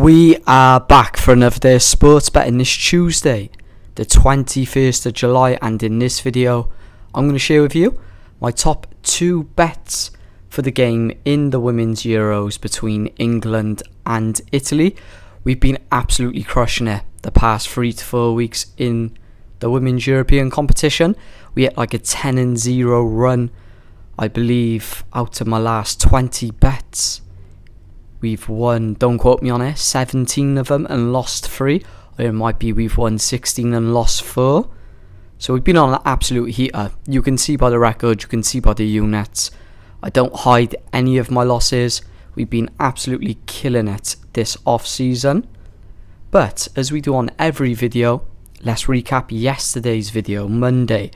We are back for another day of sports betting this Tuesday, the 21st of July, and in this video I'm going to share with you my top 2 bets for the game in the Women's Euros between England and Italy. We've been absolutely crushing it the past 3 to 4 weeks in the Women's European competition. We had like a 10-0 run, I believe, out of my last 20 bets. We've won, don't quote me on it, 17 of them and lost 3. Or it might be we've won 16 and lost 4. So we've been on an absolute heater. You can see by the record, you can see by the units. I don't hide any of my losses. We've been absolutely killing it this off-season. But as we do on every video, let's recap yesterday's video, Monday.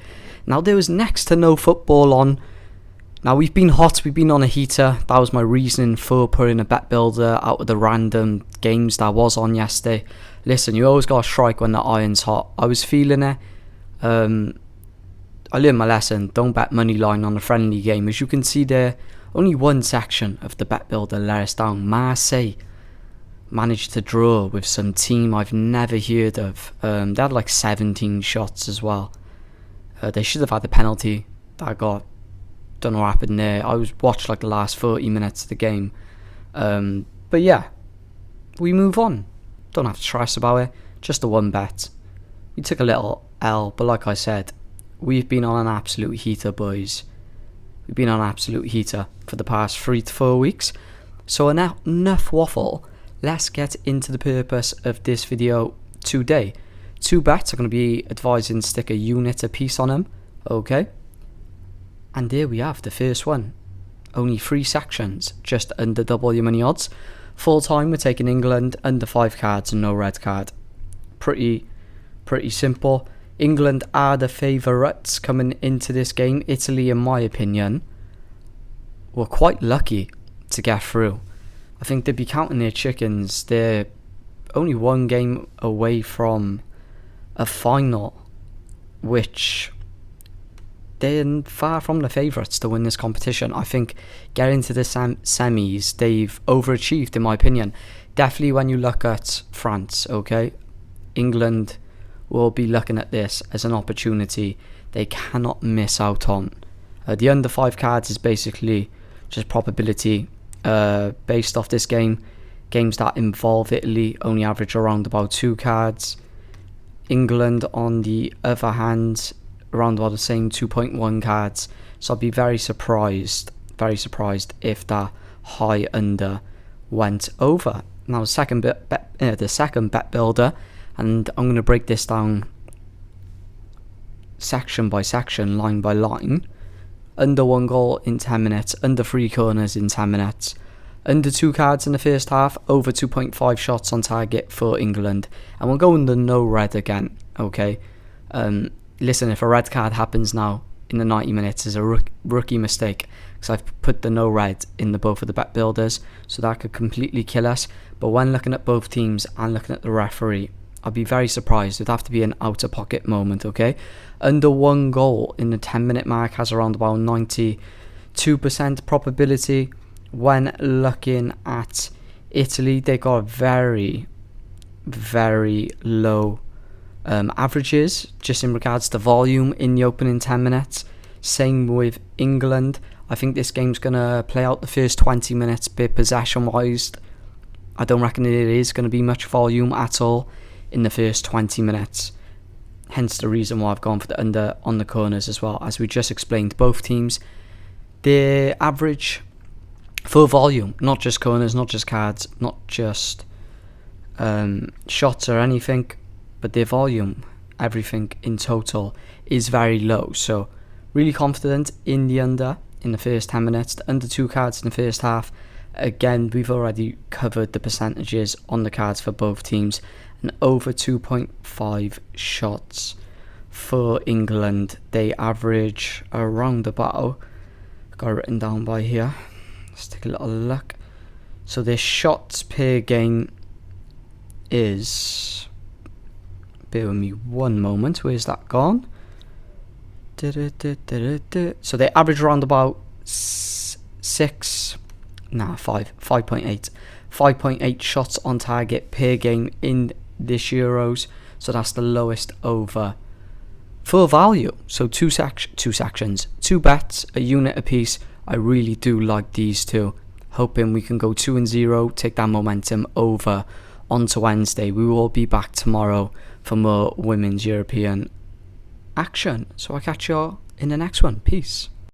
Now there was next to no football on. Now we've been hot, we've been on a heater. That was my reasoning for putting a bet builder out of the random games that was on yesterday. Listen, you always got to strike when the iron's hot. I was feeling it. I learned my lesson. Don't bet money line on a friendly game. As you can see there, only one section of the bet builder let us down. Marseille managed to draw with some team I've never heard of. They had like 17 shots as well. They should have had the penalty that I got. Don't know what happened there. I watched like the last 40 minutes of the game. But yeah, we move on. Don't have to stress about it. Just a one bet. We took a little L, but like I said, we've been on an absolute heater, boys. We've been on an absolute heater for the past 3 to 4 weeks. So enough waffle. Let's get into the purpose of this video today. 2 bets. I'm going to be advising to stick a unit a piece on them. Okay. And there we have the first one. Only 3 sections, just under double your money odds. Full time we're taking England, under 5 cards and no red card. Pretty simple. England are the favourites coming into this game. Italy, in my opinion, were quite lucky to get through. I think they'd be counting their chickens. They're only 1 game away from a final, which they're far from the favourites to win this competition. I think getting to the semis, they've overachieved in my opinion. Definitely when you look at France, okay? England will be looking at this as an opportunity they cannot miss out on. The under 5 cards is basically just probability based off this game. Games that involve Italy only average around about 2 cards. England, on the other hand, around about the same 2.1 cards. So I'd be very surprised if that high under went over. Now the second bet builder, and I'm going to break this down section by section, line by line. Under 1 goal in 10 minutes, under 3 corners in 10 minutes, under 2 cards in the first half, over 2.5 shots on target for England, and we'll go under no red again. Okay. Listen, if a red card happens now in the 90 minutes, is a rookie mistake, because I've put the no red in the both of the bet builders, so that could completely kill us. But when looking at both teams and looking at the referee, I'd be very surprised. It'd have to be an out-of-pocket moment, okay? Under 1 goal in the 10-minute mark has around about 92% probability. When looking at Italy, they got very, very low averages just in regards to volume in the opening 10 minutes. Same with England. I think this game's going to play out the first 20 minutes bit possession wise. I don't reckon it is going to be much volume at all in the first 20 minutes. Hence the reason why I've gone for the under on the corners as well. As we just explained, both teams, their average for volume, not just corners, not just cards, not just shots or anything, but their volume, everything in total, is very low. So really confident in the under in the first 10 minutes, the under 2 cards in the first half. Again, we've already covered the percentages on the cards for both teams, and over 2.5 shots for England. They average around about, got it written down by here, let's take a little look. So their shots per game is, bear with me one moment, where's that gone? So they average around about 5.8 5.8 shots on target per game in this Euros, so that's the lowest over. Full value, so two sections, 2 bets, a unit apiece. I really do like these two. Hoping we can go 2-0, take that momentum over onto Wednesday. We will be back tomorrow for more women's European action. So I'll catch you all in the next one. Peace.